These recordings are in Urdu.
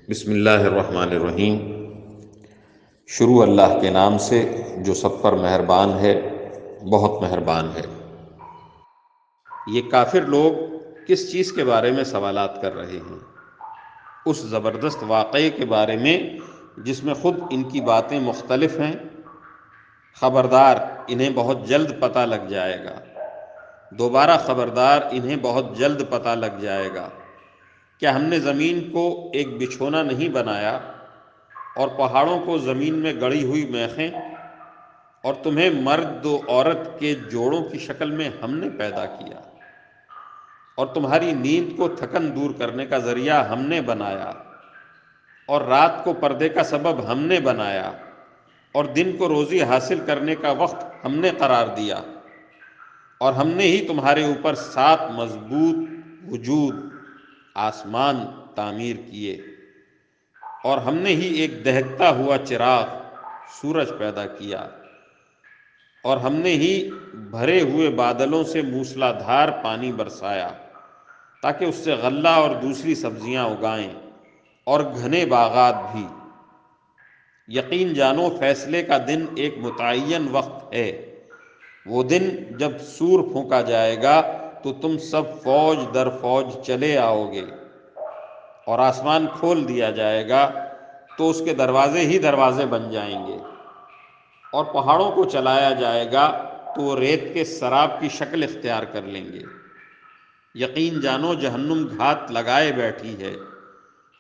بسم اللہ الرحمن الرحیم۔ شروع اللہ کے نام سے جو سب پر مہربان ہے، بہت مہربان ہے۔ یہ کافر لوگ کس چیز کے بارے میں سوالات کر رہے ہیں؟ اس زبردست واقعے کے بارے میں جس میں خود ان کی باتیں مختلف ہیں۔ خبردار، انہیں بہت جلد پتہ لگ جائے گا۔ دوبارہ خبردار، انہیں بہت جلد پتہ لگ جائے گا۔ کیا ہم نے زمین کو ایک بچھونا نہیں بنایا اور پہاڑوں کو زمین میں گڑی ہوئی میخیں، اور تمہیں مرد و عورت کے جوڑوں کی شکل میں ہم نے پیدا کیا، اور تمہاری نیند کو تھکن دور کرنے کا ذریعہ ہم نے بنایا، اور رات کو پردے کا سبب ہم نے بنایا، اور دن کو روزی حاصل کرنے کا وقت ہم نے قرار دیا، اور ہم نے ہی تمہارے اوپر 7 مضبوط وجود آسمان تعمیر کیے، اور ہم نے ہی ایک دہکتا ہوا چراغ سورج پیدا کیا، اور ہم نے ہی بھرے ہوئے بادلوں سے موسلا دھار پانی برسایا تاکہ اس سے غلہ اور دوسری سبزیاں اگائیں، اور گھنے باغات بھی۔ یقین جانو فیصلے کا دن ایک متعین وقت ہے۔ وہ دن جب سور پھونکا جائے گا تو تم سب فوج در فوج چلے آؤ گے، اور آسمان کھول دیا جائے گا تو اس کے دروازے ہی دروازے بن جائیں گے، اور پہاڑوں کو چلایا جائے گا تو وہ ریت کے سراب کی شکل اختیار کر لیں گے۔ یقین جانو جہنم گھات لگائے بیٹھی ہے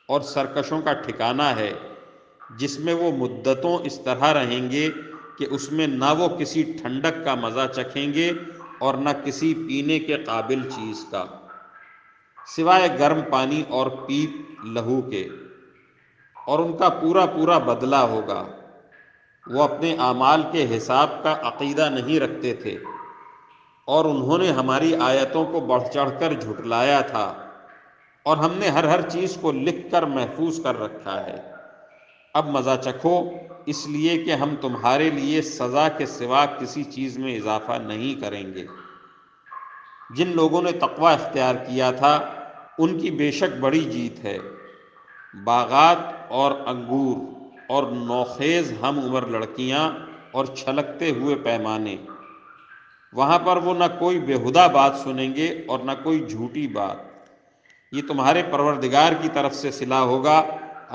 اور سرکشوں کا ٹھکانہ ہے، جس میں وہ مدتوں اس طرح رہیں گے کہ اس میں نہ وہ کسی ٹھنڈک کا مزہ چکھیں گے اور نہ کسی پینے کے قابل چیز کا، سوائے گرم پانی اور پیپ لہو کے، اور ان کا پورا پورا بدلہ ہوگا۔ وہ اپنے اعمال کے حساب کا عقیدہ نہیں رکھتے تھے، اور انہوں نے ہماری آیتوں کو بڑھ چڑھ کر جھٹلایا تھا، اور ہم نے ہر چیز کو لکھ کر محفوظ کر رکھا ہے۔ اب مزہ چکھو، اس لیے کہ ہم تمہارے لیے سزا کے سوا کسی چیز میں اضافہ نہیں کریں گے۔ جن لوگوں نے تقوی اختیار کیا تھا ان کی بے شک بڑی جیت ہے۔ باغات اور انگور اور نوخیز ہم عمر لڑکیاں اور چھلکتے ہوئے پیمانے، وہاں پر وہ نہ کوئی بیہودہ بات سنیں گے اور نہ کوئی جھوٹی بات۔ یہ تمہارے پروردگار کی طرف سے صلہ ہوگا،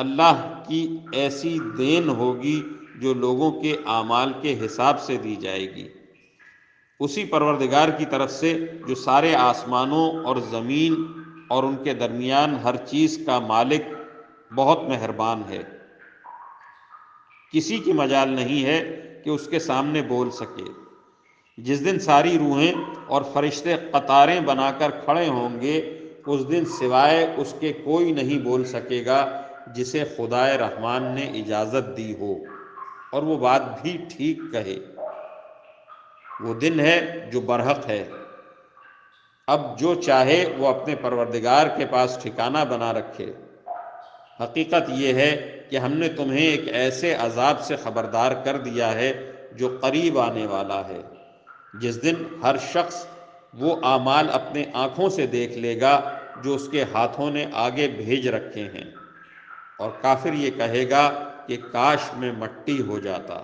اللہ کی ایسی دین ہوگی جو لوگوں کے اعمال کے حساب سے دی جائے گی، اسی پروردگار کی طرف سے جو سارے آسمانوں اور زمین اور ان کے درمیان ہر چیز کا مالک بہت مہربان ہے۔ کسی کی مجال نہیں ہے کہ اس کے سامنے بول سکے۔ جس دن ساری روحیں اور فرشتے قطاریں بنا کر کھڑے ہوں گے، اس دن سوائے اس کے کوئی نہیں بول سکے گا جسے خدائے رحمان نے اجازت دی ہو، اور وہ بات بھی ٹھیک کہے۔ وہ دن ہے جو برحق ہے۔ اب جو چاہے وہ اپنے پروردگار کے پاس ٹھکانہ بنا رکھے۔ حقیقت یہ ہے کہ ہم نے تمہیں ایک ایسے عذاب سے خبردار کر دیا ہے جو قریب آنے والا ہے، جس دن ہر شخص وہ اعمال اپنے آنکھوں سے دیکھ لے گا جو اس کے ہاتھوں نے آگے بھیج رکھے ہیں، اور کافر یہ کہے گا کہ کاش میں مٹی ہو جاتا۔